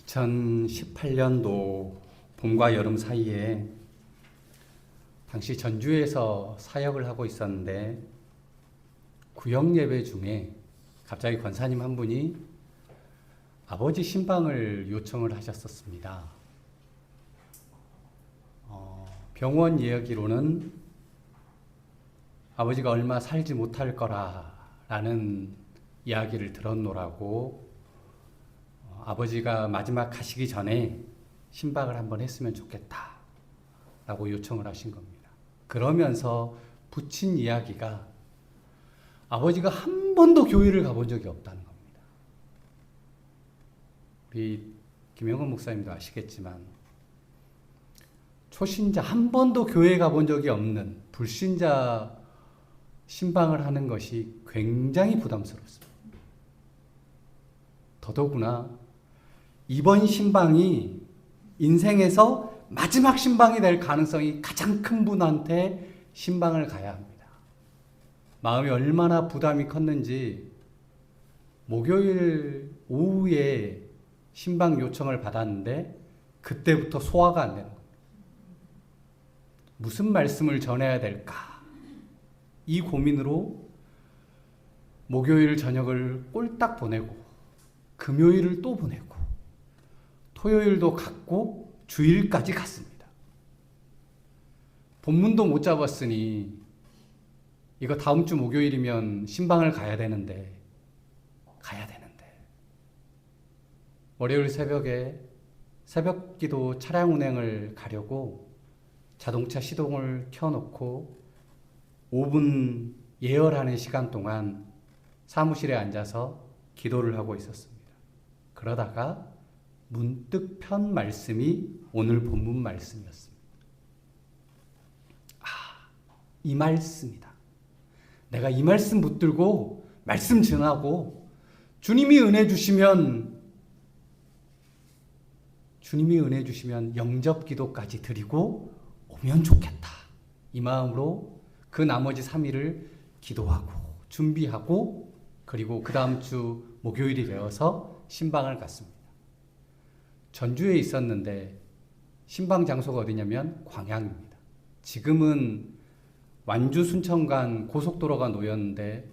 2018년도 봄과 여름 사이에 당시 전주에서 사역을 하고 있었는데 구역 예배 중에 갑자기 권사님 한 분이 아버지 신방을 요청을 하셨었습니다. 병원 이야기로는 아버지가 얼마 살지 못할 거라는 이야기를 들었노라고 아버지가 마지막 가시기 전에 신방을 한번 했으면 좋겠다 라고 요청을 하신 겁니다. 그러면서 붙인 이야기가 아버지가 한 번도 교회를 가본 적이 없다는 겁니다. 우리 김영건 목사님도 아시겠지만 초신자 한 번도 교회 가본 적이 없는 불신자 신방을 하는 것이 굉장히 부담스럽습니다. 더더구나 이번 신방이 인생에서 마지막 신방이 될 가능성이 가장 큰 분한테 신방을 가야 합니다. 마음이 얼마나 부담이 컸는지 목요일 오후에 신방 요청을 받았는데 그때부터 소화가 안 되는 겁니다. 무슨 말씀을 전해야 될까? 이 고민으로 목요일 저녁을 꼴딱 보내고 금요일을 또 보내고 토요일도 갔고 주일까지 갔습니다. 본문도 못 잡았으니 이거 다음 주 목요일이면 신방을 가야 되는데 월요일 새벽에 새벽기도 차량 운행을 가려고 자동차 시동을 켜놓고 5분 예열하는 시간 동안 사무실에 앉아서 기도를 하고 있었습니다. 그러다가 문득 편 말씀이 오늘 본문 말씀이었습니다. 이 말씀이다. 내가 이 말씀 붙들고 말씀 전하고 주님이 은혜 주시면 영접 기도까지 드리고 오면 좋겠다. 이 마음으로 그 나머지 3일을 기도하고 준비하고 그리고 그 다음 주 목요일이 되어서 신방을 갔습니다. 전주에 있었는데 신방 장소가 어디냐면 광양입니다. 지금은 완주 순천간 고속도로가 놓였는데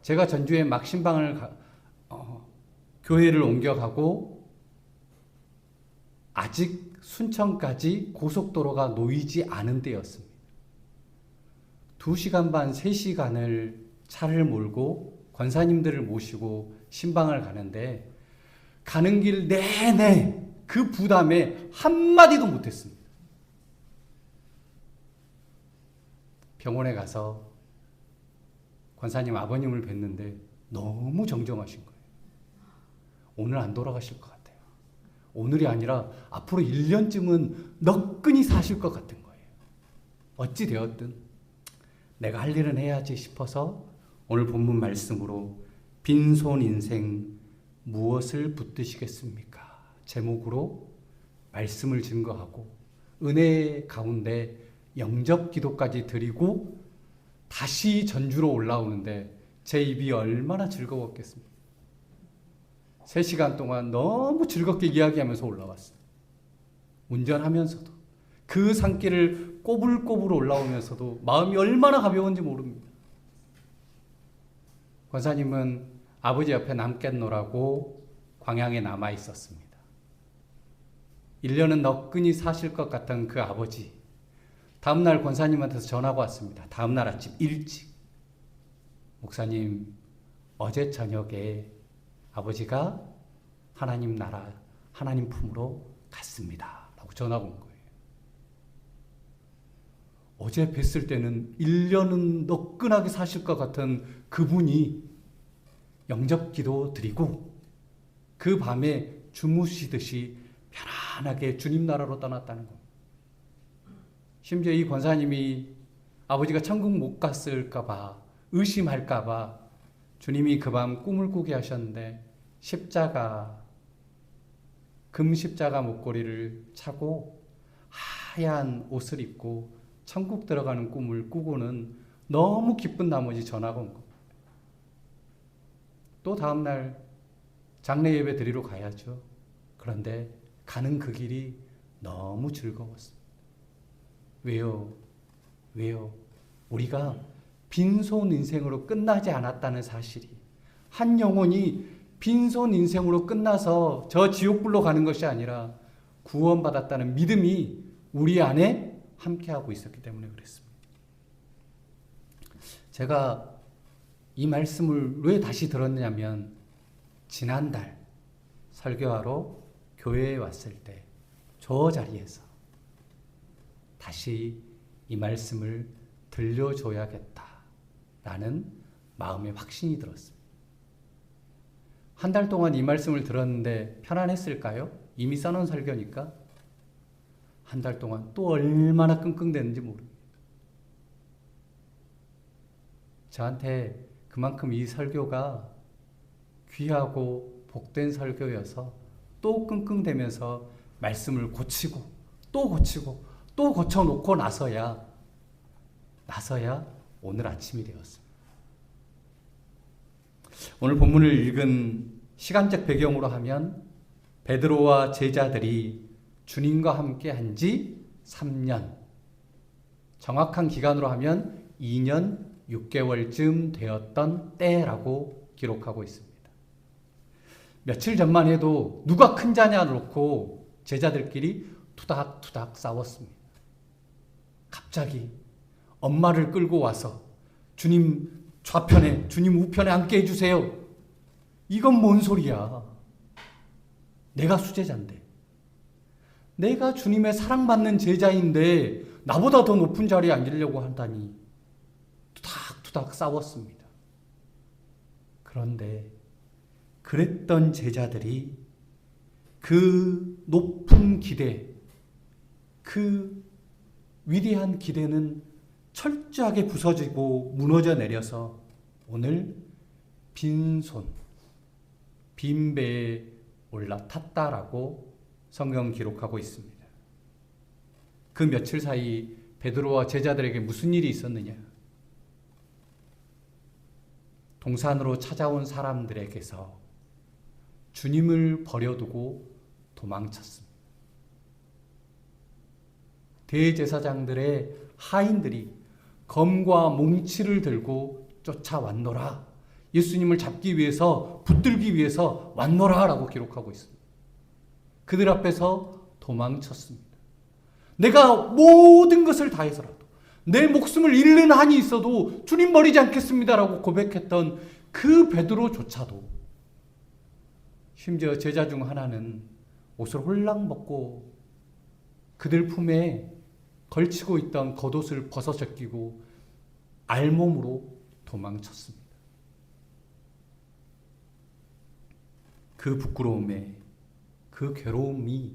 제가 전주에 막 신방을 교회를 옮겨가고 아직 순천까지 고속도로가 놓이지 않은 때였습니다. 2시간 반, 3시간을 차를 몰고 권사님들을 모시고 신방을 가는데 가는 길 내내 그 부담에 한마디도 못했습니다. 병원에 가서 권사님 아버님을 뵀는데 너무 정정하신 거예요. 오늘 안 돌아가실 것 같아요. 오늘이 아니라 앞으로 1년쯤은 너끈히 사실 것 같은 거예요. 어찌 되었든 내가 할 일은 해야지 싶어서 오늘 본문 말씀으로 빈손 인생 무엇을 붙드시겠습니까? 제목으로 말씀을 증거하고 은혜 가운데 영접 기도까지 드리고 다시 전주로 올라오는데 제 입이 얼마나 즐거웠겠습니까? 3시간 동안 너무 즐겁게 이야기하면서 올라왔어요. 운전하면서도 그 산길을 꼬불꼬불 올라오면서도 마음이 얼마나 가벼운지 모릅니다. 권사님은 아버지 옆에 남겠노라고 광양에 남아 있었습니다. 1년은 너끈히 사실 것 같던 그 아버지, 다음날 권사님한테서 전화가 왔습니다. 다음날 아침 일찍 목사님 어제 저녁에 아버지가 하나님 나라 하나님 품으로 갔습니다 라고 전화가 온 거예요. 어제 뵀을 때는 1년은 너끈하게 사실 것 같은 그분이 영접기도 드리고 그 밤에 주무시듯이 편안하게 주님 나라로 떠났다는 겁니다. 심지어 이 권사님이 아버지가 천국 못 갔을까 봐 의심할까 봐 주님이 그 밤 꿈을 꾸게 하셨는데 금 십자가 목걸이를 차고 하얀 옷을 입고 천국 들어가는 꿈을 꾸고는 너무 기쁜 나머지 전화가 온 겁니다. 또 다음날 장례 예배 드리러 가야죠. 그런데 가는 그 길이 너무 즐거웠습니다. 왜요? 왜요? 우리가 빈손 인생으로 끝나지 않았다는 사실이, 한 영혼이 빈손 인생으로 끝나서 저 지옥불로 가는 것이 아니라 구원받았다는 믿음이 우리 안에 함께하고 있었기 때문에 그랬습니다. 제가 이 말씀을 왜 다시 들었냐면, 지난달 설교하러 교회에 왔을 때 저 자리에서 다시 이 말씀을 들려줘야겠다라는 마음의 확신이 들었습니다. 한 달 동안 이 말씀을 들었는데 편안했을까요? 이미 써놓은 설교니까. 한 달 동안 또 얼마나 끙끙댔는지 모릅니다. 저한테 그만큼 이 설교가 귀하고 복된 설교여서 또 끙끙대면서 말씀을 고치고 또 고치고 또 고쳐놓고 나서야 오늘 아침이 되었습니다. 오늘 본문을 읽은 시간적 배경으로 하면 베드로와 제자들이 주님과 함께 한 지 3년, 정확한 기간으로 하면 2년 6개월쯤 되었던 때라고 기록하고 있습니다. 며칠 전만 해도 누가 큰 자냐 놓고 제자들끼리 투닥투닥 싸웠습니다. 갑자기 엄마를 끌고 와서 주님 좌편에, 주님 우편에 앉게 해주세요. 이건 뭔 소리야? 내가 수제자인데, 내가 주님의 사랑받는 제자인데 나보다 더 높은 자리에 앉으려고 한다니 투닥투닥 싸웠습니다. 그런데 그랬던 제자들이 그 높은 기대, 그 위대한 기대는 철저하게 부서지고 무너져 내려서 오늘 빈손, 빈배에 올라탔다라고 성경 기록하고 있습니다. 그 며칠 사이 베드로와 제자들에게 무슨 일이 있었느냐? 동산으로 찾아온 사람들에게서 주님을 버려두고 도망쳤습니다. 대제사장들의 하인들이 검과 몽치를 들고 쫓아왔노라. 예수님을 잡기 위해서, 붙들기 위해서 왔노라 라고 기록하고 있습니다. 그들 앞에서 도망쳤습니다. 내가 모든 것을 다해서라도, 내 목숨을 잃는 한이 있어도 주님 버리지 않겠습니다 라고 고백했던 그 베드로조차도, 심지어 제자 중 하나는 옷을 홀랑 벗고 그들 품에 걸치고 있던 겉옷을 벗어 제끼고 알몸으로 도망쳤습니다. 그 부끄러움에, 그 괴로움이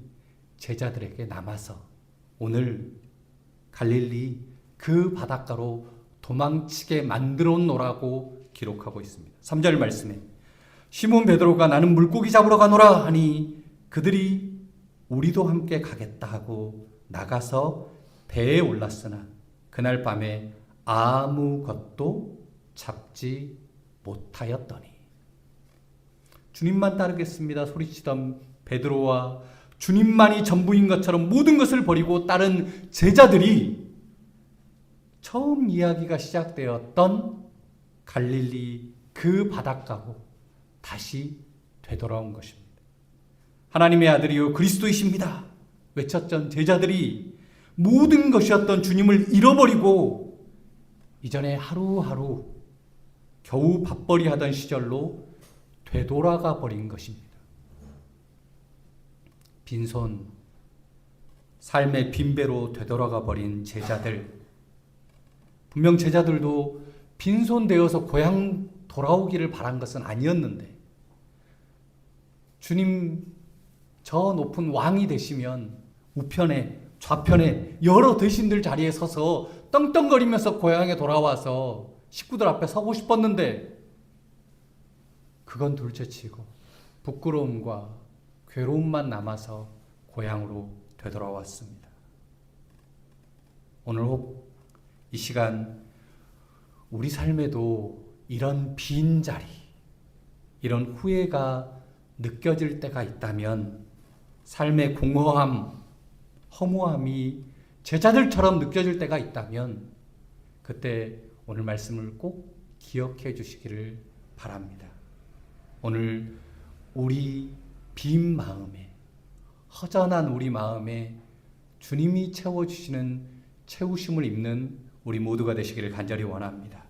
제자들에게 남아서 오늘 갈릴리 그 바닷가로 도망치게 만들어 놓으라고 기록하고 있습니다. 3절 말씀에 시몬 베드로가 나는 물고기 잡으러 가노라 하니 그들이 우리도 함께 가겠다 하고 나가서 배에 올랐으나 그날 밤에 아무것도 잡지 못하였더니. 주님만 따르겠습니다 소리치던 베드로와 주님만이 전부인 것처럼 모든 것을 버리고 따른 제자들이 처음 이야기가 시작되었던 갈릴리 그 바닷가로 다시 되돌아온 것입니다. 하나님의 아들이요 그리스도이십니다 외쳤던 제자들이 모든 것이었던 주님을 잃어버리고 이전에 하루하루 겨우 밥벌이 하던 시절로 되돌아가 버린 것입니다. 빈손, 삶의 빈배로 되돌아가 버린 제자들. 분명 제자들도 빈손 되어서 고향 돌아오기를 바란 것은 아니었는데 주님 저 높은 왕이 되시면 우편에 좌편에 여러 대신들 자리에 서서 떵떵거리면서 고향에 돌아와서 식구들 앞에 서고 싶었는데 그건 둘째치고 부끄러움과 괴로움만 남아서 고향으로 되돌아왔습니다. 오늘 혹 이 시간 우리 삶에도 이런 빈자리, 이런 후회가 느껴질 때가 있다면 삶의 공허함, 허무함이 제자들처럼 느껴질 때가 있다면 그때 오늘 말씀을 꼭 기억해 주시기를 바랍니다. 오늘 우리 빈 마음에, 허전한 우리 마음에 주님이 채워주시는 채우심을 입는 우리 모두가 되시기를 간절히 원합니다.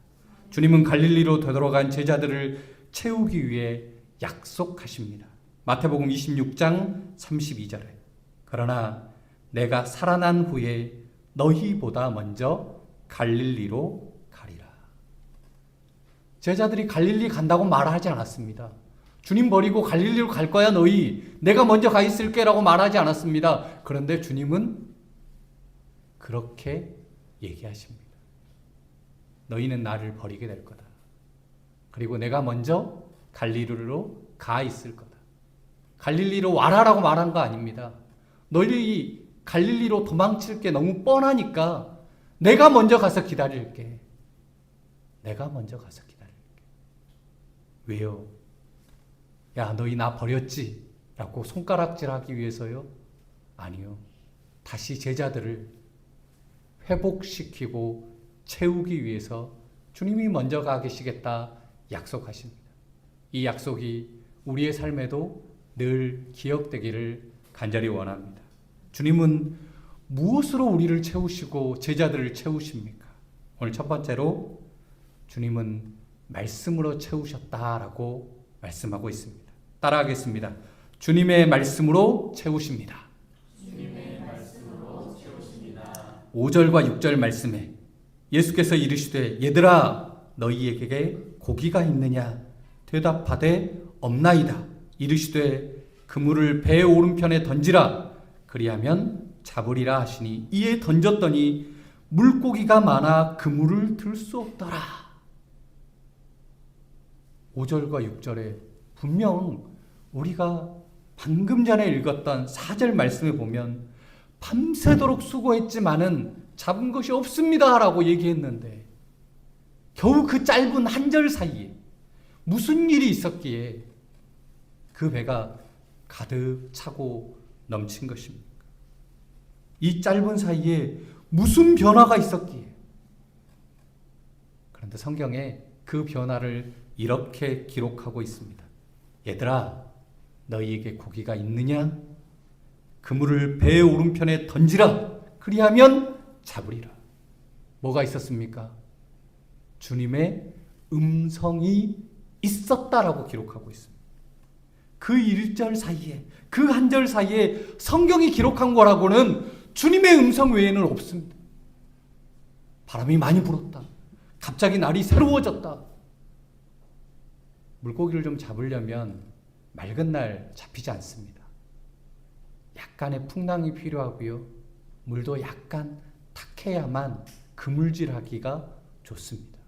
주님은 갈릴리로 되돌아간 제자들을 채우기 위해 약속하십니다. 마태복음 26장 32절에 그러나 내가 살아난 후에 너희보다 먼저 갈릴리로 가리라. 제자들이 갈릴리 간다고 말하지 않았습니다. 주님 버리고 갈릴리로 갈 거야 너희. 내가 먼저 가 있을게 라고 말하지 않았습니다. 그런데 주님은 그렇게 얘기하십니다. 너희는 나를 버리게 될 거다. 그리고 내가 먼저 갈릴리로 가 있을 거다. 갈릴리로 와라라고 말한 거 아닙니다. 너희 갈릴리로 도망칠 게 너무 뻔하니까 내가 먼저 가서 기다릴게. 내가 먼저 가서 기다릴게. 왜요? 야, 너희 나 버렸지? 라고 손가락질하기 위해서요? 아니요. 다시 제자들을 회복시키고 채우기 위해서 주님이 먼저 가 계시겠다 약속하십니다. 이 약속이 우리의 삶에도 늘 기억되기를 간절히 원합니다. 주님은 무엇으로 우리를 채우시고 제자들을 채우십니까? 오늘 첫 번째로 주님은 말씀으로 채우셨다라고 말씀하고 있습니다. 따라하겠습니다. 주님의 말씀으로 채우십니다. 주님의 말씀으로 채우십니다. 5절과 6절 말씀에 예수께서 이르시되 얘들아 너희에게 고기가 있느냐 대답하되 없나이다. 이르시되 그물을 배 오른편에 던지라 그리하면 잡으리라 하시니 이에 던졌더니 물고기가 많아 그물을 들 수 없더라. 5절과 6절에 분명 우리가 방금 전에 읽었던 4절 말씀에 보면 밤새도록 수고했지만은 잡은 것이 없습니다 라고 얘기했는데 겨우 그 짧은 한 절 사이에 무슨 일이 있었기에 그 배가 가득 차고 넘친 것입니까? 이 짧은 사이에 무슨 변화가 있었기에? 그런데 성경에 그 변화를 이렇게 기록하고 있습니다. 얘들아 너희에게 고기가 있느냐? 그물을 배의 오른편에 던지라. 그리하면 잡으리라. 뭐가 있었습니까? 주님의 음성이 있었다라고 기록하고 있습니다. 그 1절 사이에, 그 한 절 사이에 성경이 기록한 거라고는 주님의 음성 외에는 없습니다. 바람이 많이 불었다. 갑자기 날이 새로워졌다. 물고기를 좀 잡으려면 맑은 날 잡히지 않습니다. 약간의 풍랑이 필요하고요. 물도 약간 탁해야만 그물질하기가 좋습니다.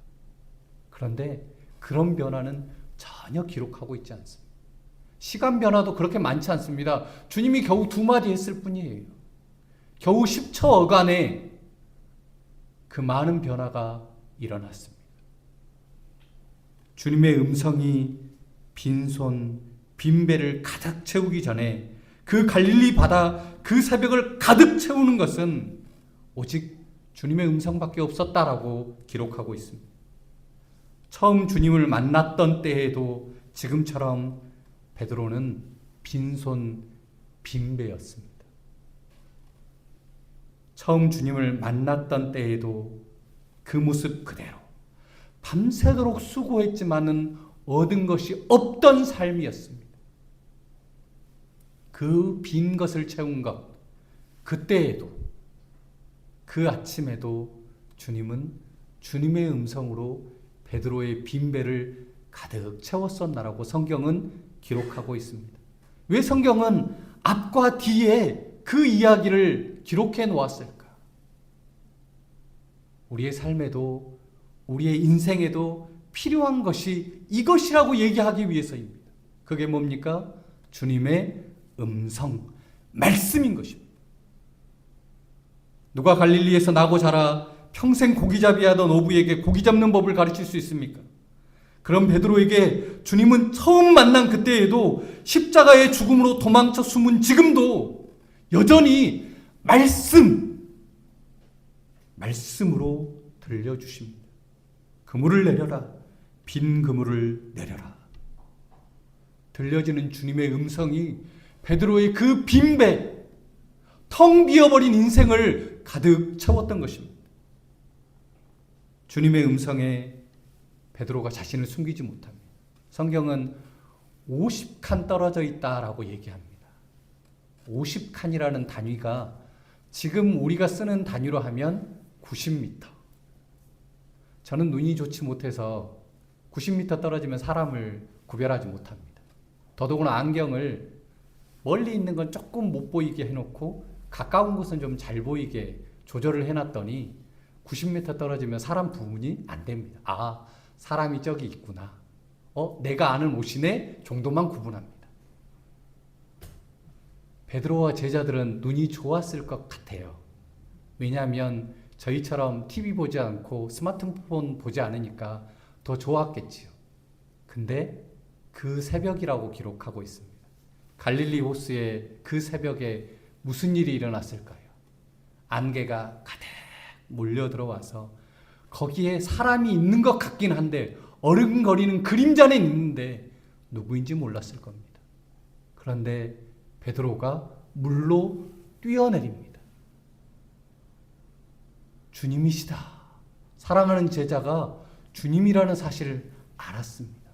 그런데 그런 변화는 전혀 기록하고 있지 않습니다. 시간 변화도 그렇게 많지 않습니다. 주님이 겨우 2마디 했을 뿐이에요. 겨우 10초어간에 그 많은 변화가 일어났습니다. 주님의 음성이 빈손, 빈배를 가득 채우기 전에 그 갈릴리 바다 그 새벽을 가득 채우는 것은 오직 주님의 음성밖에 없었다라고 기록하고 있습니다. 처음 주님을 만났던 때에도 지금처럼 베드로는 빈손 빈배였습니다. 처음 주님을 만났던 때에도 그 모습 그대로 밤새도록 수고했지만은 얻은 것이 없던 삶이었습니다. 그 빈 것을 채운 것, 그때에도, 그 아침에도 주님은 주님의 음성으로 베드로의 빈배를 가득 채웠었나라고 성경은 기록하고 있습니다. 왜 성경은 앞과 뒤에 그 이야기를 기록해 놓았을까? 우리의 삶에도, 우리의 인생에도 필요한 것이 이것이라고 얘기하기 위해서입니다. 그게 뭡니까? 주님의 음성, 말씀인 것입니다. 누가 갈릴리에서 나고 자라 평생 고기잡이 하던 어부에게 고기 잡는 법을 가르칠 수 있습니까? 그런 베드로에게 주님은 처음 만난 그때에도 십자가의 죽음으로 도망쳐 숨은 지금도 여전히 말씀으로 들려주십니다. 그물을 내려라. 빈 그물을 내려라. 들려지는 주님의 음성이 베드로의 그 빈배, 텅 비어버린 인생을 가득 채웠던 것입니다. 주님의 음성에 베드로가 자신을 숨기지 못합니다. 성경은 50칸 떨어져 있다라고 얘기합니다. 50칸이라는 단위가 지금 우리가 쓰는 단위로 하면 90m. 저는 눈이 좋지 못해서 90m 떨어지면 사람을 구별하지 못합니다. 더더구나 안경을 멀리 있는 건 조금 못 보이게 해놓고 가까운 곳은 좀 잘 보이게 조절을 해놨더니 90m 떨어지면 사람 구분이 안 됩니다. 아, 사람이 저기 있구나. 내가 아는 옷이네 정도만 구분합니다. 베드로와 제자들은 눈이 좋았을 것 같아요. 왜냐하면 저희처럼 TV 보지 않고 스마트폰 보지 않으니까 더 좋았겠지요. 근데 그 새벽이라고 기록하고 있습니다. 갈릴리 호수의 그 새벽에 무슨 일이 일어났을까요? 안개가 가득 몰려 들어와서 거기에 사람이 있는 것 같긴 한데 어른거리는 그림자는 있는데 누구인지 몰랐을 겁니다. 그런데 베드로가 물로 뛰어내립니다. 주님이시다. 사랑하는 제자가 주님이라는 사실을 알았습니다.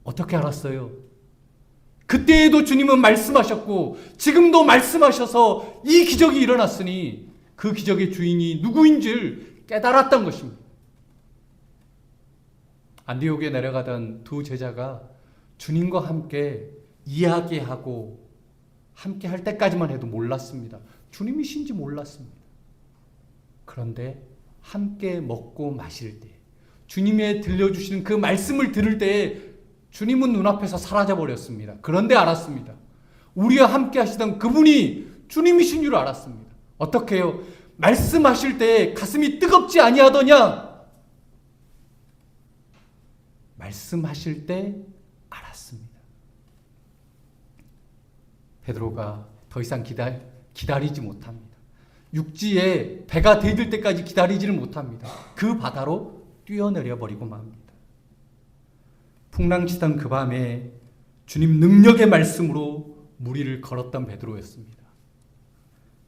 어떻게 알았어요? 그때에도 주님은 말씀하셨고 지금도 말씀하셔서 이 기적이 일어났으니 그 기적의 주인이 누구인지를 깨달았던 것입니다. 안디옥에 내려가던 두 제자가 주님과 함께 이야기하고 함께 할 때까지만 해도 몰랐습니다. 주님이신지 몰랐습니다. 그런데 함께 먹고 마실 때 주님의 들려주시는 그 말씀을 들을 때에 주님은 눈앞에서 사라져버렸습니다. 그런데 알았습니다. 우리와 함께 하시던 그분이 주님이신 줄 알았습니다. 어떻게 해요? 말씀하실 때 가슴이 뜨겁지 아니하더냐? 말씀하실 때 알았습니다. 베드로가 더 이상 기다리지 못합니다. 육지에 배가 대들 때까지 기다리지를 못합니다. 그 바다로 뛰어내려 버리고 맙니다. 풍랑치던 그 밤에 주님 능력의 말씀으로 무리를 걸었던 베드로였습니다.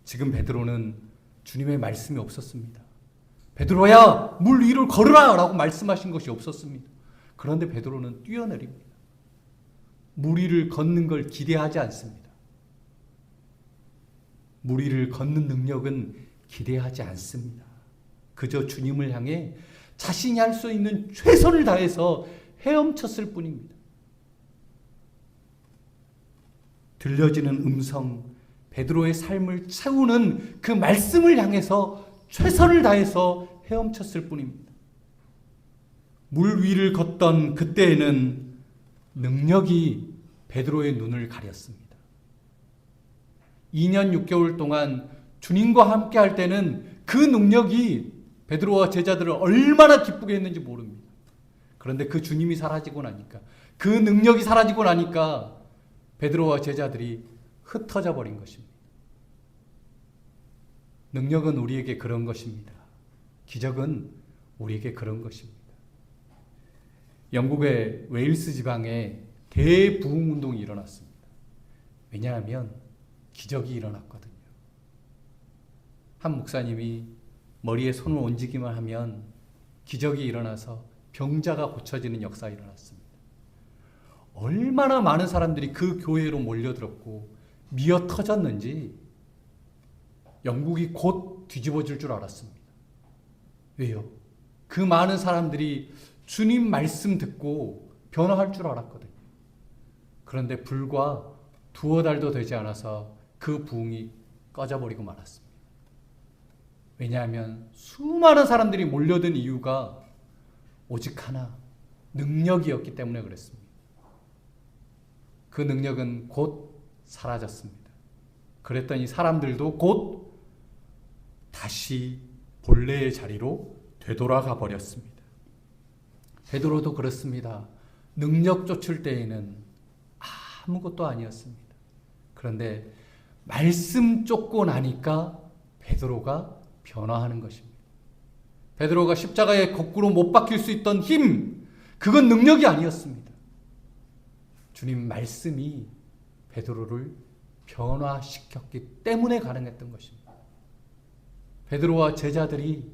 지금 베드로는 주님의 말씀이 없었습니다. 베드로야 물 위를 걸으라 라고 말씀하신 것이 없었습니다. 그런데 베드로는 뛰어내립니다. 물 위를 걷는 걸 기대하지 않습니다. 물 위를 걷는 능력은 기대하지 않습니다. 그저 주님을 향해 자신이 할 수 있는 최선을 다해서 헤엄쳤을 뿐입니다. 들려지는 음성, 베드로의 삶을 채우는 그 말씀을 향해서 최선을 다해서 헤엄쳤을 뿐입니다. 물 위를 걷던 그때에는 능력이 베드로의 눈을 가렸습니다. 2년 6개월 동안 주님과 함께 할 때는 그 능력이 베드로와 제자들을 얼마나 기쁘게 했는지 모릅니다. 그런데 그 주님이 사라지고 나니까, 그 능력이 사라지고 나니까 베드로와 제자들이 흩어져 버린 것입니다. 능력은 우리에게 그런 것입니다. 기적은 우리에게 그런 것입니다. 영국의 웨일스 지방에 대부흥운동이 일어났습니다. 왜냐하면 기적이 일어났거든요. 한 목사님이 머리에 손을 얹기만 하면 기적이 일어나서 병자가 고쳐지는 역사가 일어났습니다. 얼마나 많은 사람들이 그 교회로 몰려들었고 미어 터졌는지 영국이 곧 뒤집어질 줄 알았습니다. 왜요? 그 많은 사람들이 주님 말씀 듣고 변화할 줄 알았거든요. 그런데 불과 두어 달도 되지 않아서 그 부흥이 꺼져버리고 말았습니다. 왜냐하면 수많은 사람들이 몰려든 이유가 오직 하나, 능력이었기 때문에 그랬습니다. 그 능력은 곧 사라졌습니다. 그랬더니 사람들도 곧 다시 본래의 자리로 되돌아가 버렸습니다. 베드로도 그렇습니다. 능력 쫓을 때에는 아무것도 아니었습니다. 그런데 말씀 쫓고 나니까 베드로가 변화하는 것입니다. 베드로가 십자가에 거꾸로 못 박힐 수 있던 힘, 그건 능력이 아니었습니다. 주님 말씀이 베드로를 변화시켰기 때문에 가능했던 것입니다. 베드로와 제자들이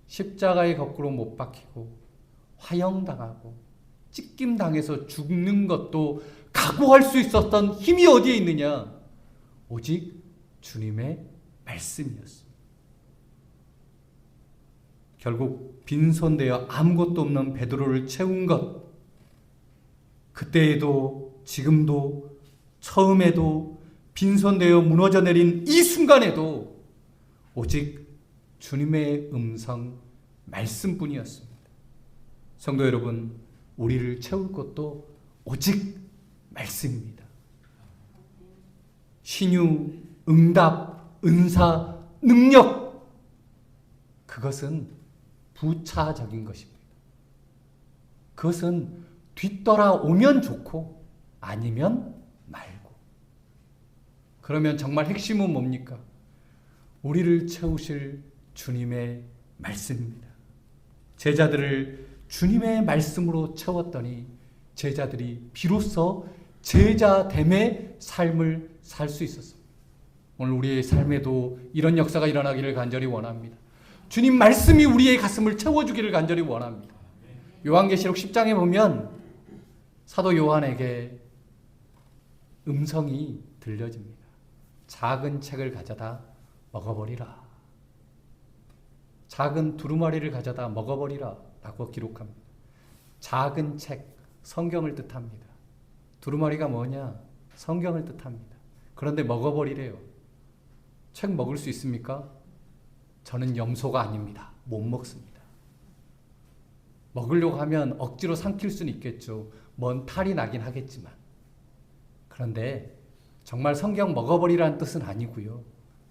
십자가에 거꾸로 못 박히고 화형당하고 찢김당해서 죽는 것도 각오할 수 있었던 힘이 어디에 있느냐? 오직 주님의 말씀이었습니다. 결국 빈손되어 아무것도 없는 베드로를 채운 것, 그때에도 지금도 처음에도 빈손되어 무너져 내린 이 순간에도 오직 주님의 음성 말씀뿐이었습니다. 성도 여러분, 우리를 채울 것도 오직 말씀입니다. 신유, 응답, 은사, 능력, 그것은 부차적인 것입니다. 그것은 뒤돌아오면 좋고 아니면 말고. 그러면 정말 핵심은 뭡니까? 우리를 채우실 주님의 말씀입니다. 제자들을 주님의 말씀으로 채웠더니 제자들이 비로소 제자됨의 삶을 살 수 있었습니다. 오늘 우리의 삶에도 이런 역사가 일어나기를 간절히 원합니다. 주님 말씀이 우리의 가슴을 채워주기를 간절히 원합니다. 요한계시록 10장에 보면 사도 요한에게 음성이 들려집니다. 작은 책을 가져다 먹어버리라. 작은 두루마리를 가져다 먹어버리라 라고 기록합니다. 작은 책, 성경을 뜻합니다. 두루마리가 뭐냐? 성경을 뜻합니다. 그런데 먹어버리래요. 책 먹을 수 있습니까? 저는 염소가 아닙니다. 못 먹습니다. 먹으려고 하면 억지로 삼킬 수는 있겠죠. 먼 탈이 나긴 하겠지만. 그런데 정말 성경 먹어버리라는 뜻은 아니고요.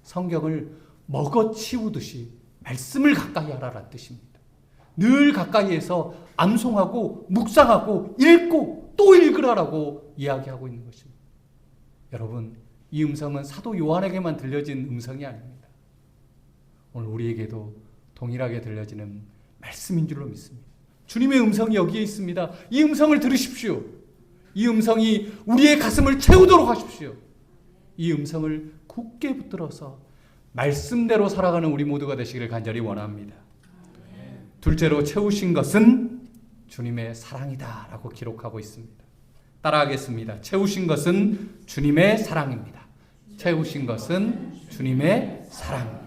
성경을 먹어치우듯이 말씀을 가까이 하라라는 뜻입니다. 늘 가까이에서 암송하고 묵상하고 읽고 또 읽으라라고 이야기하고 있는 것입니다. 여러분, 이 음성은 사도 요한에게만 들려진 음성이 아닙니다. 오늘 우리에게도 동일하게 들려지는 말씀인 줄로 믿습니다. 주님의 음성이 여기에 있습니다. 이 음성을 들으십시오. 이 음성이 우리의 가슴을 채우도록 하십시오. 이 음성을 굳게 붙들어서 말씀대로 살아가는 우리 모두가 되시기를 간절히 원합니다. 둘째로 채우신 것은 주님의 사랑이다 라고 기록하고 있습니다. 따라하겠습니다. 채우신 것은 주님의 사랑입니다. 채우신 것은 주님의 사랑입니다.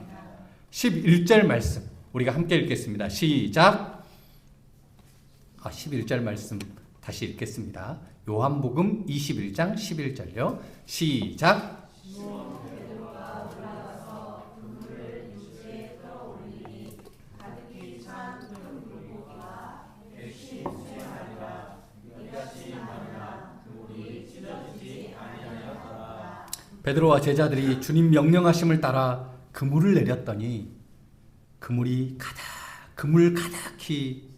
11절 말씀 우리가 함께 읽겠습니다. 시작. 11절 말씀 다시 읽겠습니다. 요한복음 21장 11절요. 시작. 베드로와 제자들이 주님 명령하심을 따라 그물을 내렸더니 그물 가득히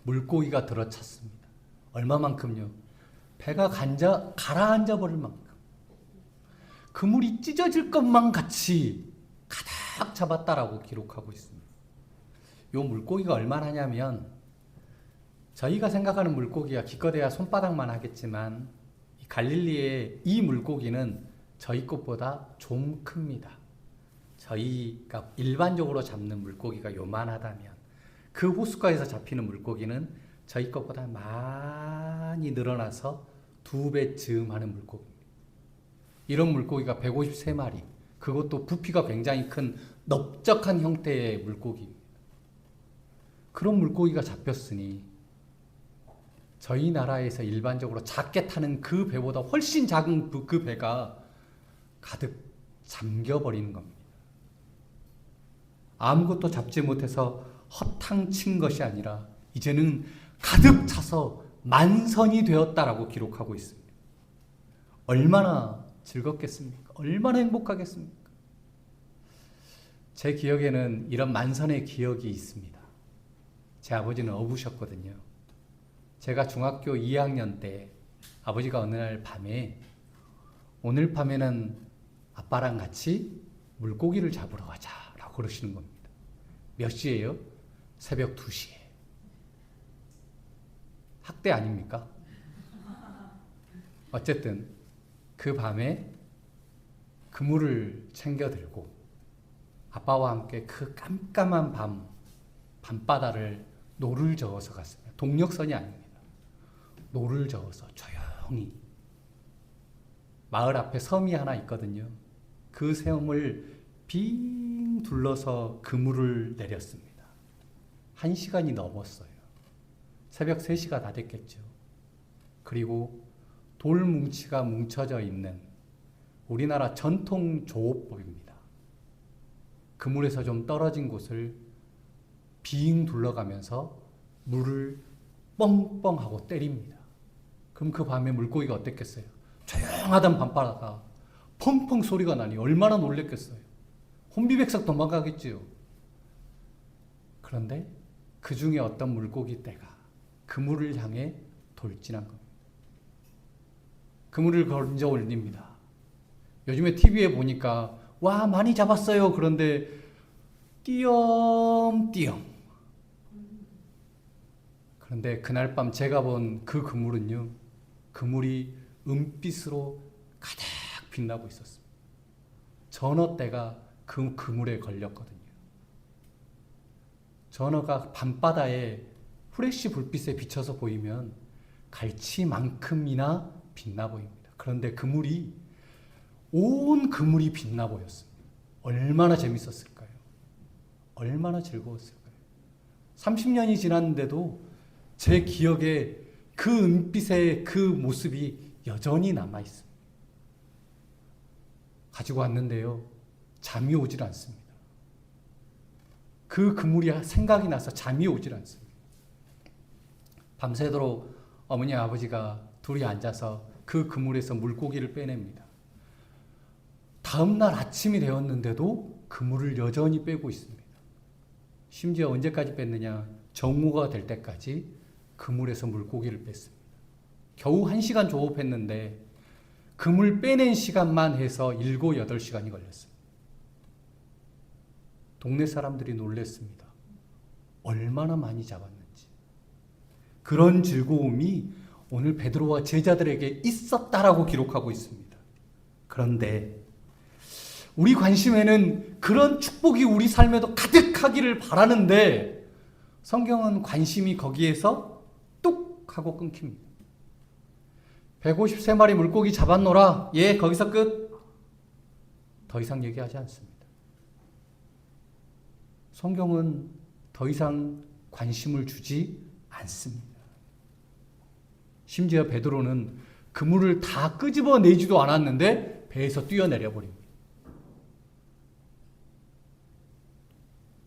물고기가 들어찼습니다. 얼마만큼요? 배가 가라앉아 버릴 만큼. 그물이 찢어질 것만 같이 가득 잡았다라고 기록하고 있습니다. 요 물고기가 얼마나냐면 저희가 생각하는 물고기가 기껏해야 손바닥만 하겠지만 갈릴리의 이 물고기는 저희 것보다 좀 큽니다. 저희가 일반적으로 잡는 물고기가 요만하다면 그 호숫가에서 잡히는 물고기는 저희 것보다 많이 늘어나서 2배 즈음하는 물고기입니다. 이런 물고기가 153마리, 그것도 부피가 굉장히 큰 넓적한 형태의 물고기입니다. 그런 물고기가 잡혔으니 저희 나라에서 일반적으로 작게 타는 그 배보다 훨씬 작은 그 배가 가득 잠겨버리는 겁니다. 아무것도 잡지 못해서 허탕친 것이 아니라 이제는 가득 차서 만선이 되었다라고 기록하고 있습니다. 얼마나 즐겁겠습니까? 얼마나 행복하겠습니까? 제 기억에는 이런 만선의 기억이 있습니다. 제 아버지는 어부셨거든요. 제가 중학교 2학년 때 아버지가 어느 날 밤에 오늘 밤에는 아빠랑 같이 물고기를 잡으러 가자라고 그러시는 겁니다. 몇 시예요? 새벽 2시에. 학대 아닙니까? 어쨌든 그 밤에 그물을 챙겨 들고 아빠와 함께 그 깜깜한 밤바다를 노를 저어서 갔습니다. 동력선이 아닙니다. 노를 저어서 조용히 마을 앞에 섬이 하나 있거든요. 그 섬을 빙 둘러서 그물을 내렸습니다. 1시간이 넘었어요. 새벽 3시가 다 됐겠죠. 그리고 돌뭉치가 뭉쳐져 있는 우리나라 전통 조업법입니다. 그물에서 좀 떨어진 곳을 빙 둘러가면서 물을 뻥뻥 하고 때립니다. 그럼 그 밤에 물고기가 어땠겠어요? 조용하던 밤바다가 펑펑 소리가 나니 얼마나 놀랬겠어요. 혼비백석 도망가겠지요. 그런데 그 중에 어떤 물고기 떼가 그물을 향해 돌진한 겁니다. 그물을 건져 올립니다. 요즘에 TV에 보니까 와 많이 잡았어요. 그런데 띄엄띄엄. 그런데 그날 밤 제가 본 그 그물은요, 그물이 은빛으로 가득 빛나고 있었습니다. 전어떼가 그 그물에 걸렸거든요. 전어가 밤바다에 후레쉬 불빛에 비쳐서 보이면 갈치만큼이나 빛나 보입니다. 그런데 그물이 온 그물이 빛나 보였습니다. 얼마나 재밌었을까요? 얼마나 즐거웠을까요? 30년이 지났는데도 제 기억에 그 은빛의 그 모습이 여전히 남아 있습니다. 가지고 왔는데요, 잠이 오질 않습니다. 그 그물이 생각이 나서 잠이 오질 않습니다. 밤새도록 어머니 아버지가 둘이 앉아서 그 그물에서 물고기를 빼냅니다. 다음날 아침이 되었는데도 그물을 여전히 빼고 있습니다. 심지어 언제까지 뺐느냐? 정오가 될 때까지 그물에서 물고기를 뺐습니다. 겨우 1시간 조업했는데 그물 빼낸 시간만 해서 7, 8시간이 걸렸습니다. 동네 사람들이 놀랐습니다. 얼마나 많이 잡았는지. 그런 즐거움이 오늘 베드로와 제자들에게 있었다라고 기록하고 있습니다. 그런데 우리 관심에는 그런 축복이 우리 삶에도 가득하기를 바라는데 성경은 관심이 거기에서 뚝 하고 끊깁니다. 153마리 물고기 잡았노라. 예, 거기서 끝. 더 이상 얘기하지 않습니다. 성경은 더 이상 관심을 주지 않습니다. 심지어 베드로는 그물을 다 끄집어내지도 않았는데 배에서 뛰어내려 버립니다.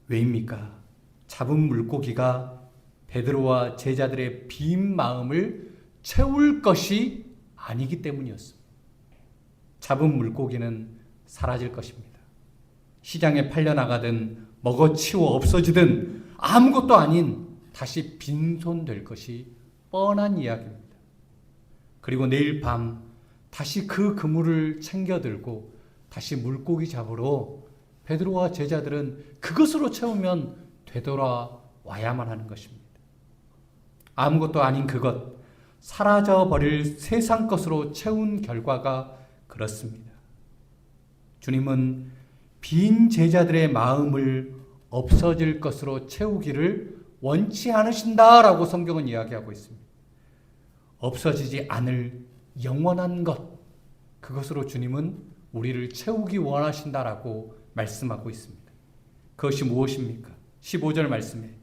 왜입니까? 잡은 물고기가 베드로와 제자들의 빈 마음을 채울 것이 아니기 때문이었습니다. 잡은 물고기는 사라질 것입니다. 시장에 팔려나가든 먹어치워 없어지든 아무것도 아닌 다시 빈손될 것이 뻔한 이야기입니다. 그리고 내일 밤 다시 그 그물을 챙겨 들고 다시 물고기 잡으러 베드로와 제자들은 그것으로 채우면 되돌아와야만 하는 것입니다. 아무것도 아닌 그것, 사라져버릴 세상 것으로 채운 결과가 그렇습니다. 주님은 빈 제자들의 마음을 없어질 것으로 채우기를 원치 않으신다라고 성경은 이야기하고 있습니다. 없어지지 않을 영원한 것, 그것으로 주님은 우리를 채우기 원하신다라고 말씀하고 있습니다. 그것이 무엇입니까? 15절 말씀에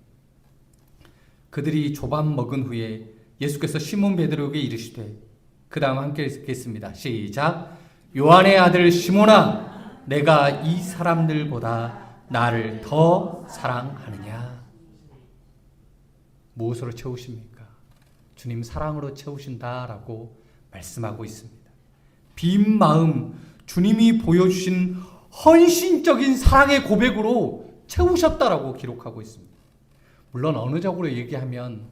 그들이 조밥 먹은 후에 예수께서 시몬 베드로에게 이르시되, 그 다음 함께 읽겠습니다. 시작. 요한의 아들 시몬아, 내가 이 사람들보다 나를 더 사랑하느냐? 무엇으로 채우십니까? 주님 사랑으로 채우신다라고 말씀하고 있습니다. 빈 마음, 주님이 보여주신 헌신적인 사랑의 고백으로 채우셨다라고 기록하고 있습니다. 물론 언어적으로 얘기하면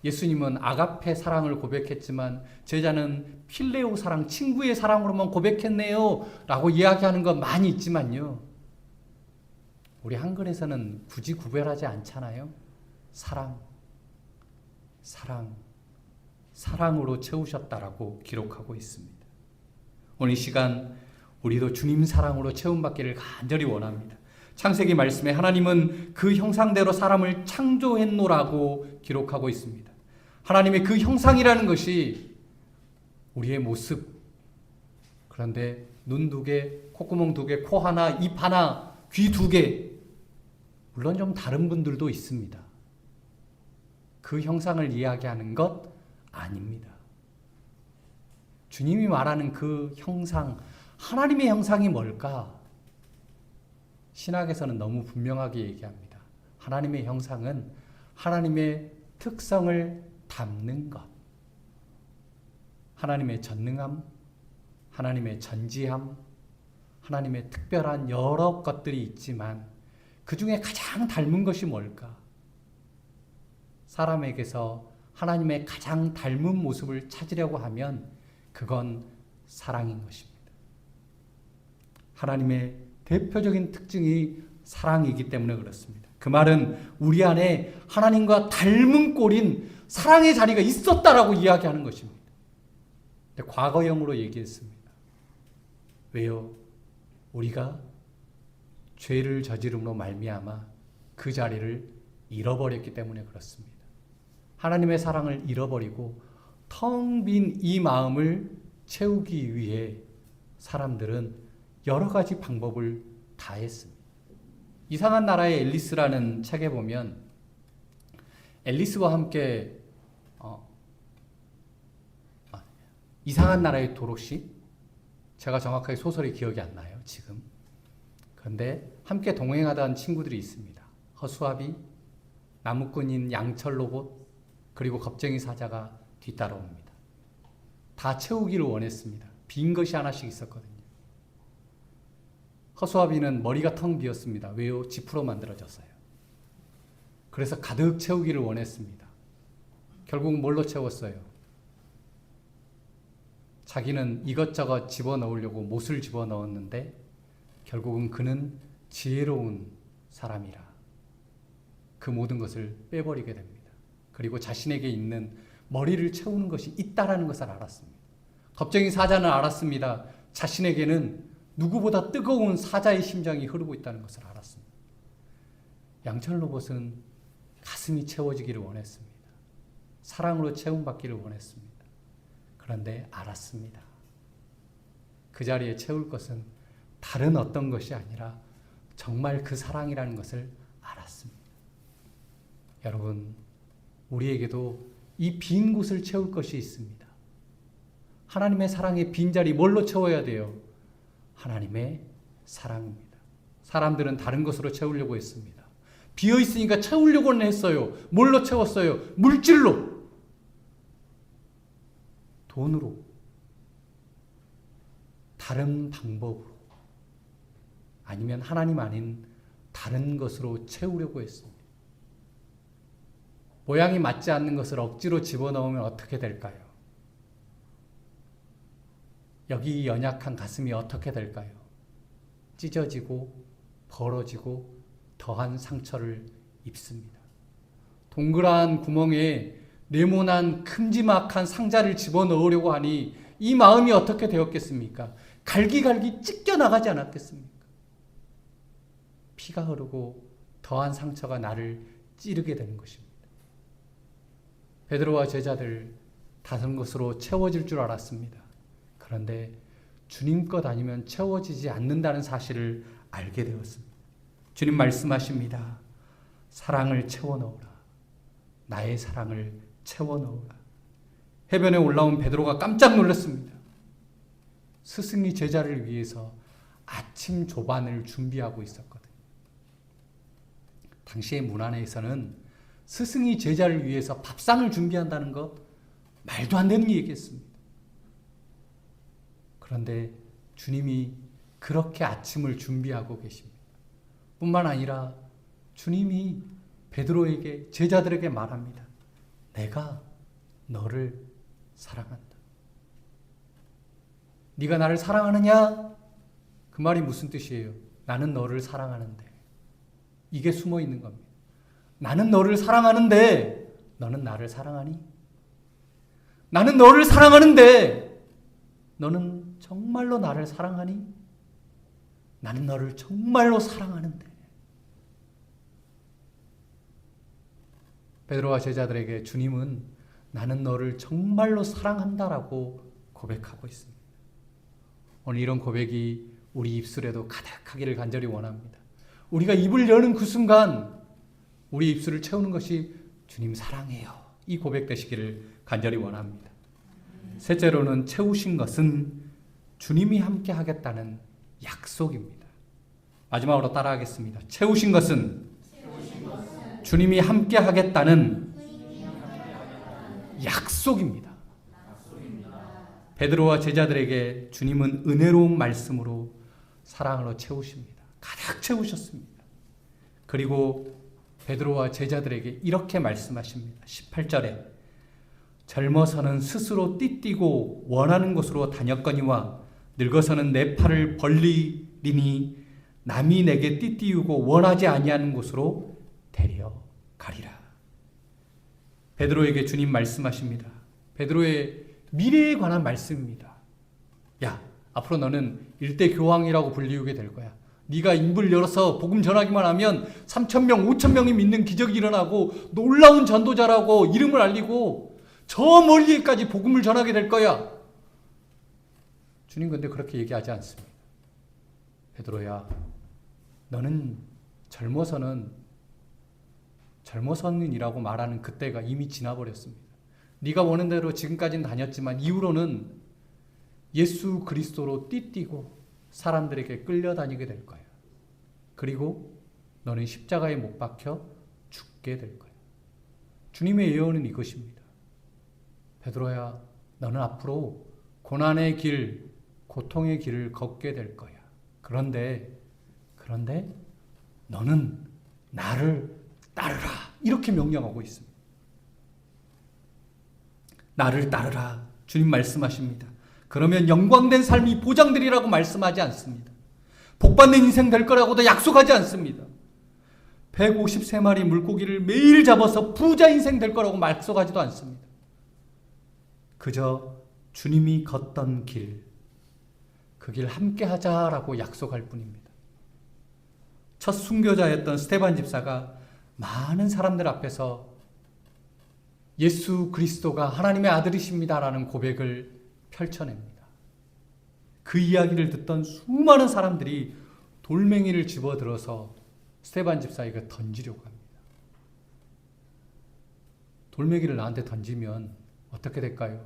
예수님은 아가페 사랑을 고백했지만 제자는 필레오 사랑, 친구의 사랑으로만 고백했네요 라고 이야기하는 건 많이 있지만요. 우리 한글에서는 굳이 구별하지 않잖아요. 사랑으로 채우셨다라고 기록하고 있습니다. 오늘 이 시간 우리도 주님 사랑으로 채움받기를 간절히 원합니다. 창세기 말씀에 하나님은 그 형상대로 사람을 창조했노라고 기록하고 있습니다. 하나님의 그 형상이라는 것이 우리의 모습, 그런데 눈 2개, 콧구멍 2개, 코 하나, 입 하나, 귀 2개, 물론 좀 다른 분들도 있습니다. 그 형상을 이야기하는 것 아닙니다. 주님이 말하는 그 형상, 하나님의 형상이 뭘까? 신학에서는 너무 분명하게 얘기합니다. 하나님의 형상은 하나님의 특성을 담는 것. 하나님의 전능함, 하나님의 전지함, 하나님의 특별한 여러 것들이 있지만 그 중에 가장 닮은 것이 뭘까? 사람에게서 하나님의 가장 닮은 모습을 찾으려고 하면 그건 사랑인 것입니다. 하나님의 대표적인 특징이 사랑이기 때문에 그렇습니다. 그 말은 우리 안에 하나님과 닮은 꼴인 사랑의 자리가 있었다라고 이야기하는 것입니다. 근데 과거형으로 얘기했습니다. 왜요? 우리가 죄를 저지름으로 말미암아 그 자리를 잃어버렸기 때문에 그렇습니다. 하나님의 사랑을 잃어버리고 텅 빈 이 마음을 채우기 위해 사람들은 여러 가지 방법을 다했습니다. 이상한 나라의 앨리스라는 책에 보면 앨리스와 함께 이상한 나라의 도로시, 제가 정확하게 소설이 기억이 안 나요 지금. 그런데 함께 동행하던 친구들이 있습니다. 허수아비, 나무꾼인 양철 로봇, 그리고 겁쟁이 사자가 뒤따라옵니다. 다 채우기를 원했습니다. 빈 것이 하나씩 있었거든요. 허수아비는 머리가 텅 비었습니다. 왜요? 지프로 만들어졌어요. 그래서 가득 채우기를 원했습니다. 결국 뭘로 채웠어요? 자기는 이것저것 집어넣으려고 못을 집어넣었는데 결국은 그는 지혜로운 사람이라 그 모든 것을 빼버리게 됩니다. 그리고 자신에게 있는 머리를 채우는 것이 있다라는 것을 알았습니다. 겁쟁이 사자는 알았습니다. 자신에게는 누구보다 뜨거운 사자의 심장이 흐르고 있다는 것을 알았습니다. 양철 로봇은 가슴이 채워지기를 원했습니다. 사랑으로 채움받기를 원했습니다. 그런데 알았습니다. 그 자리에 채울 것은 다른 어떤 것이 아니라 정말 그 사랑이라는 것을 알았습니다. 여러분, 우리에게도 이 빈 곳을 채울 것이 있습니다. 하나님의 사랑의 빈자리 뭘로 채워야 돼요? 하나님의 사랑입니다. 사람들은 다른 것으로 채우려고 했습니다. 비어 있으니까 채우려고는 했어요. 뭘로 채웠어요? 물질로, 돈으로, 다른 방법으로, 아니면 하나님 아닌 다른 것으로 채우려고 했습니다. 모양이 맞지 않는 것을 억지로 집어넣으면 어떻게 될까요? 여기 연약한 가슴이 어떻게 될까요? 찢어지고 벌어지고 더한 상처를 입습니다. 동그란 구멍에 네모난 큼지막한 상자를 집어넣으려고 하니 이 마음이 어떻게 되었겠습니까? 갈기갈기 찢겨나가지 않았겠습니까? 피가 흐르고 더한 상처가 나를 찌르게 되는 것입니다. 베드로와 제자들 다른 것으로 채워질 줄 알았습니다. 그런데 주님 것 아니면 채워지지 않는다는 사실을 알게 되었습니다. 주님 말씀하십니다. 사랑을 채워넣으라. 나의 사랑을 채워넣으라. 해변에 올라온 베드로가 깜짝 놀랐습니다. 스승이 제자를 위해서 아침 조반을 준비하고 있었거든요. 당시의 문화에서는 스승이 제자를 위해서 밥상을 준비한다는 것 말도 안 되는 얘기였습니다. 그런데 주님이 그렇게 아침을 준비하고 계십니다. 뿐만 아니라 주님이 베드로에게, 제자들에게 말합니다. 내가 너를 사랑한다. 네가 나를 사랑하느냐? 그 말이 무슨 뜻이에요? 나는 너를 사랑하는데. 이게 숨어 있는 겁니다. 나는 너를 사랑하는데 너는 나를 사랑하니? 나는 너를 사랑하는데 너는 정말로 나를 사랑하니? 나는 너를 정말로 사랑하는데. 베드로와 제자들에게 주님은 나는 너를 정말로 사랑한다라고 고백하고 있습니다. 오늘 이런 고백이 우리 입술에도 가득하기를 간절히 원합니다. 우리가 입을 여는 그 순간 우리 입술을 채우는 것이 주님 사랑해요. 이 고백 되시기를 간절히 원합니다. 셋째로는 채우신 것은 주님이 함께 하겠다는 약속입니다. 마지막으로 따라하겠습니다. 채우신 것은 주님이 함께 하겠다는 약속입니다. 베드로와 제자들에게 주님은 은혜로운 말씀으로 사랑으로 채우십니다. 가득 채우셨습니다. 그리고 베드로와 제자들에게 이렇게 말씀하십니다. 18절에 젊어서는 스스로 띠띠고 원하는 곳으로 다녔거니와 늙어서는 내 팔을 벌리리니 남이 내게 띠띠우고 원하지 아니하는 곳으로 데려가리라. 베드로에게 주님 말씀하십니다. 베드로의 미래에 관한 말씀입니다. 야, 앞으로 너는 일대 교황이라고 불리우게 될 거야. 네가 입을 열어서 복음 전하기만 하면 3,000명, 5,000명이 믿는 기적이 일어나고 놀라운 전도자라고 이름을 알리고 저 멀리까지 복음을 전하게 될 거야. 주님 근데 그렇게 얘기하지 않습니다. 베드로야, 너는 젊어서는이라고 말하는 그때가 이미 지나버렸습니다. 네가 원하는 대로 지금까지는 다녔지만 이후로는 예수 그리스도로 띠띠고 사람들에게 끌려다니게 될 거야. 그리고 너는 십자가에 못 박혀 죽게 될 거야. 주님의 예언은 이것입니다. 베드로야, 너는 앞으로 고난의 길, 고통의 길을 걷게 될 거야. 그런데 너는 나를 따르라. 이렇게 명령하고 있습니다. 나를 따르라. 주님 말씀하십니다. 그러면 영광된 삶이 보장되리라고 말씀하지 않습니다. 복받는 인생 될 거라고도 약속하지 않습니다. 153마리 물고기를 매일 잡아서 부자 인생 될 거라고 약속하지도 않습니다. 그저 주님이 걷던 길, 그 길 함께 하자라고 약속할 뿐입니다. 첫 순교자였던 스데반 집사가 많은 사람들 앞에서 예수 그리스도가 하나님의 아들이십니다라는 고백을 펼쳐냅니다. 그 이야기를 듣던 수많은 사람들이 돌멩이를 집어들어서 스데반 집사에게 던지려고 합니다. 돌멩이를 나한테 던지면 어떻게 될까요?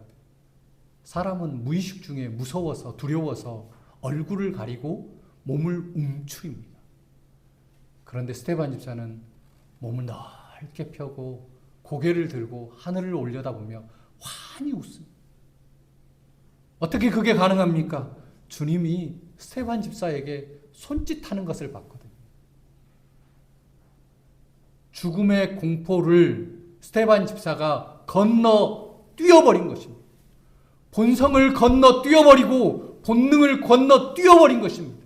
사람은 무의식 중에 무서워서 두려워서 얼굴을 가리고 몸을 움츠립니다. 그런데 스데반 집사는 몸을 넓게 펴고 고개를 들고 하늘을 올려다보며 환히 웃습니다. 어떻게 그게 가능합니까? 주님이 스데반 집사에게 손짓하는 것을 봤거든요. 죽음의 공포를 스데반 집사가 건너 뛰어버린 것입니다. 본성을 건너 뛰어버리고 본능을 건너 뛰어버린 것입니다.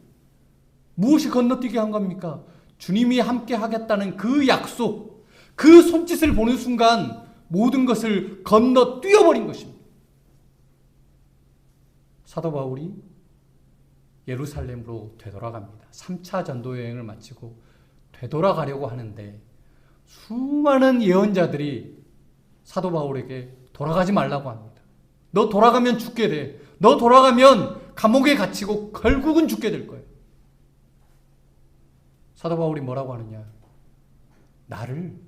무엇이 건너뛰게 한 겁니까? 주님이 함께 하겠다는 그 약속, 그 손짓을 보는 순간 모든 것을 건너 뛰어버린 것입니다. 사도 바울이 예루살렘으로 되돌아갑니다. 3차 전도 여행을 마치고 되돌아가려고 하는데 수많은 예언자들이 사도 바울에게 돌아가지 말라고 합니다. 너 돌아가면 죽게 돼. 너 돌아가면 감옥에 갇히고 결국은 죽게 될 거예요. 사도 바울이 뭐라고 하느냐? 나를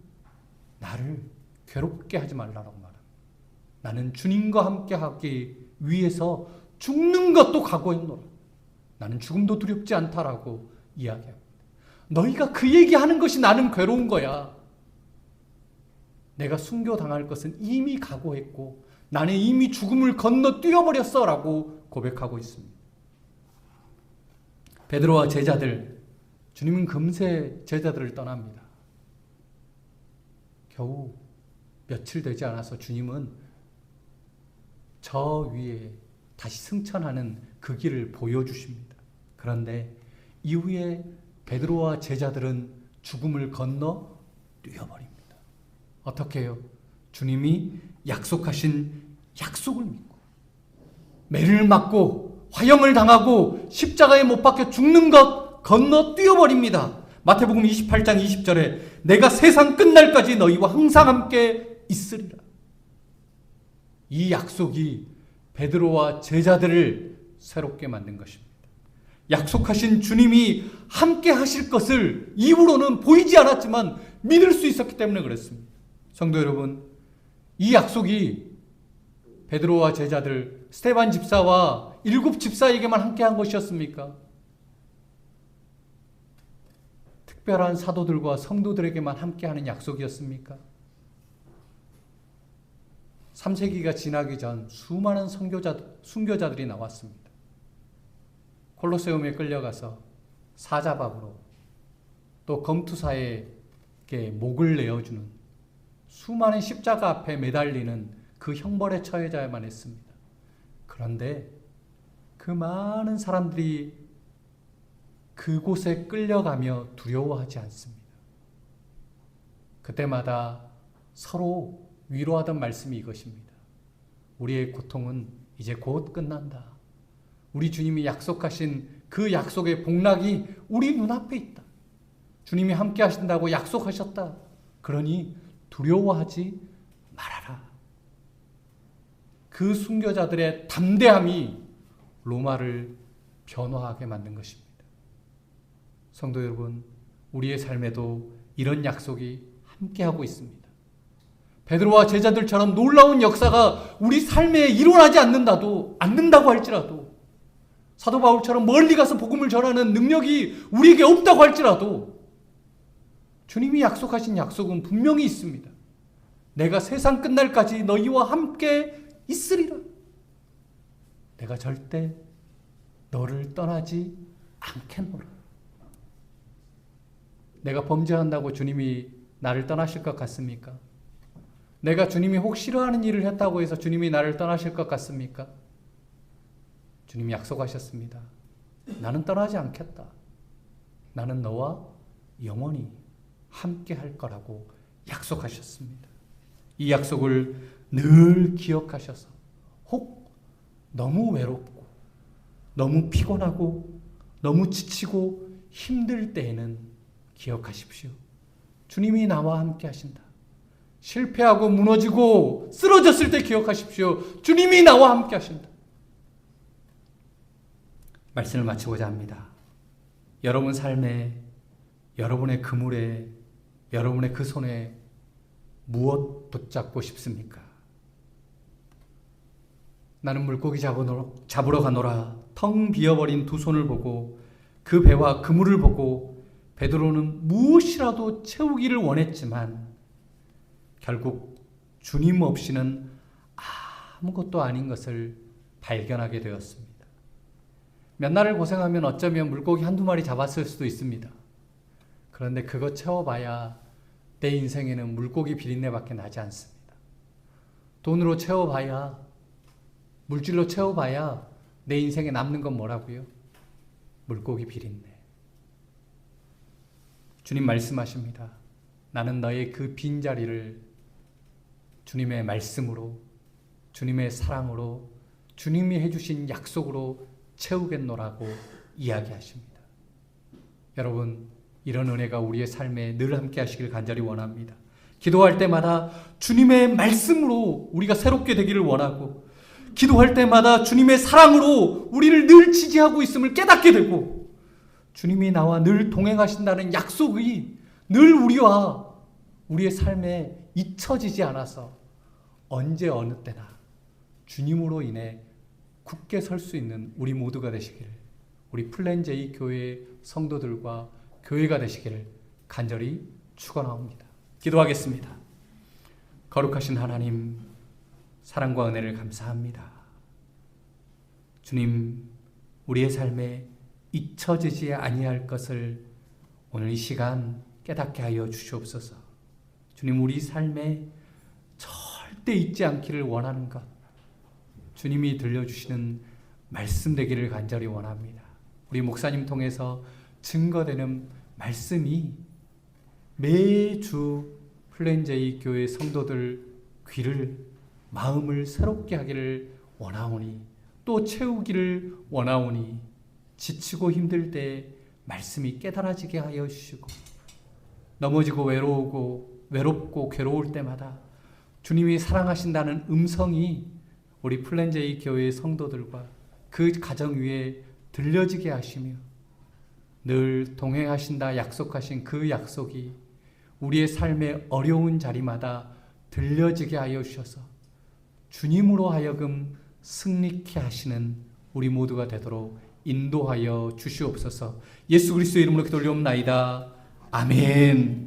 괴롭게 하지 말라고 말합니다. 나는 주님과 함께 하기 위해서 죽는 것도 각오했노라. 나는 죽음도 두렵지 않다라고 이야기합니다. 너희가 그 얘기하는 것이 나는 괴로운 거야. 내가 순교당할 것은 이미 각오했고 나는 이미 죽음을 건너 뛰어버렸어 라고 고백하고 있습니다. 베드로와 제자들, 주님은 금세 제자들을 떠납니다. 겨우 며칠 되지 않아서 주님은 저 위에 다시 승천하는 그 길을 보여주십니다. 그런데 이후에 베드로와 제자들은 죽음을 건너 뛰어버립니다. 어떻게 해요? 주님이 약속하신 약속을 믿고 매를 맞고 화형을 당하고 십자가에 못 박혀 죽는 것 건너 뛰어버립니다. 마태복음 28장 20절에 내가 세상 끝날까지 너희와 항상 함께 있으리라. 이 약속이 베드로와 제자들을 새롭게 만든 것입니다. 약속하신 주님이 함께 하실 것을 이후로는 보이지 않았지만 믿을 수 있었기 때문에 그랬습니다. 성도 여러분, 이 약속이 베드로와 제자들, 스데반 집사와 7 집사에게만 함께 한 것이었습니까? 특별한 사도들과 성도들에게만 함께하는 약속이었습니까? 3세기가 지나기 전 수많은 순교자들이 나왔습니다. 콜로세움에 끌려가서 사자박으로 또 검투사에게 목을 내어주는 수많은 십자가 앞에 매달리는 그 형벌에 처해져야만 했습니다. 그런데 그 많은 사람들이 그곳에 끌려가며 두려워하지 않습니다. 그때마다 서로 위로하던 말씀이 이것입니다. 우리의 고통은 이제 곧 끝난다. 우리 주님이 약속하신 그 약속의 복락이 우리 눈앞에 있다. 주님이 함께 하신다고 약속하셨다. 그러니 두려워하지 말아라. 그 순교자들의 담대함이 로마를 변화하게 만든 것입니다. 성도 여러분, 우리의 삶에도 이런 약속이 함께하고 있습니다. 베드로와 제자들처럼 놀라운 역사가 우리 삶에 일어나지 않는다고 할지라도, 사도 바울처럼 멀리 가서 복음을 전하는 능력이 우리에게 없다고 할지라도 주님이 약속하신 약속은 분명히 있습니다. 내가 세상 끝날까지 너희와 함께 있으리라. 내가 절대 너를 떠나지 않겠노라. 내가 범죄한다고 주님이 나를 떠나실 것 같습니까? 내가 주님이 혹 싫어하는 일을 했다고 해서 주님이 나를 떠나실 것 같습니까? 주님이 약속하셨습니다. 나는 떠나지 않겠다. 나는 너와 영원히 함께 할 거라고 약속하셨습니다. 이 약속을 늘 기억하셔서 혹 너무 외롭고 너무 피곤하고 너무 지치고 힘들 때에는 기억하십시오. 주님이 나와 함께 하신다. 실패하고 무너지고 쓰러졌을 때 기억하십시오. 주님이 나와 함께 하신다. 말씀을 마치고자 합니다. 여러분 삶에, 여러분의 그물에, 여러분의 그 손에 무엇 붙잡고 싶습니까? 나는 물고기 잡으러 가노라. 텅 비어버린 두 손을 보고 그 배와 그물을 보고 베드로는 무엇이라도 채우기를 원했지만 결국 주님 없이는 아무것도 아닌 것을 발견하게 되었습니다. 몇 날을 고생하면 어쩌면 물고기 한두 마리 잡았을 수도 있습니다. 그런데 그거 채워봐야 내 인생에는 물고기 비린내밖에 나지 않습니다. 돈으로 채워봐야, 물질로 채워봐야 내 인생에 남는 건 뭐라고요? 물고기 비린내. 주님 말씀하십니다. 나는 너의 그 빈자리를 주님의 말씀으로, 주님의 사랑으로, 주님이 해주신 약속으로 채우겠노라고 이야기하십니다. 여러분, 이런 은혜가 우리의 삶에 늘 함께 하시길 간절히 원합니다. 기도할 때마다 주님의 말씀으로 우리가 새롭게 되기를 원하고, 기도할 때마다 주님의 사랑으로 우리를 늘 지지하고 있음을 깨닫게 되고, 주님이 나와 늘 동행하신다는 약속이 늘 우리와 우리의 삶에 잊혀지지 않아서 언제 어느 때나 주님으로 인해 굳게 설 수 있는 우리 모두가 되시기를, 우리 플랜제이 교회 성도들과 교회가 되시기를 간절히 축원하옵니다. 기도하겠습니다. 거룩하신 하나님, 사랑과 은혜를 감사합니다. 주님, 우리의 삶에 잊혀지지 아니할 것을 오늘 이 시간 깨닫게 하여 주시옵소서. 주님, 우리 삶에 저 절대 잊지 않기를 원하는 것, 주님이 들려주시는 말씀 되기를 간절히 원합니다. 우리 목사님 통해서 증거되는 말씀이 매주 플랜제이 교회 성도들 귀를, 마음을 새롭게 하기를 원하오니, 또 채우기를 원하오니, 지치고 힘들 때 말씀이 깨달아지게 하여 주시고, 넘어지고 외롭고 괴로울 때마다 주님이 사랑하신다는 음성이 우리 플랜제이 교회의 성도들과 그 가정 위에 들려지게 하시며, 늘 동행하신다 약속하신 그 약속이 우리의 삶의 어려운 자리마다 들려지게 하여 주셔서 주님으로 하여금 승리케 하시는 우리 모두가 되도록 인도하여 주시옵소서. 예수 그리스도의 이름으로 기도 올리옵나이다. 아멘.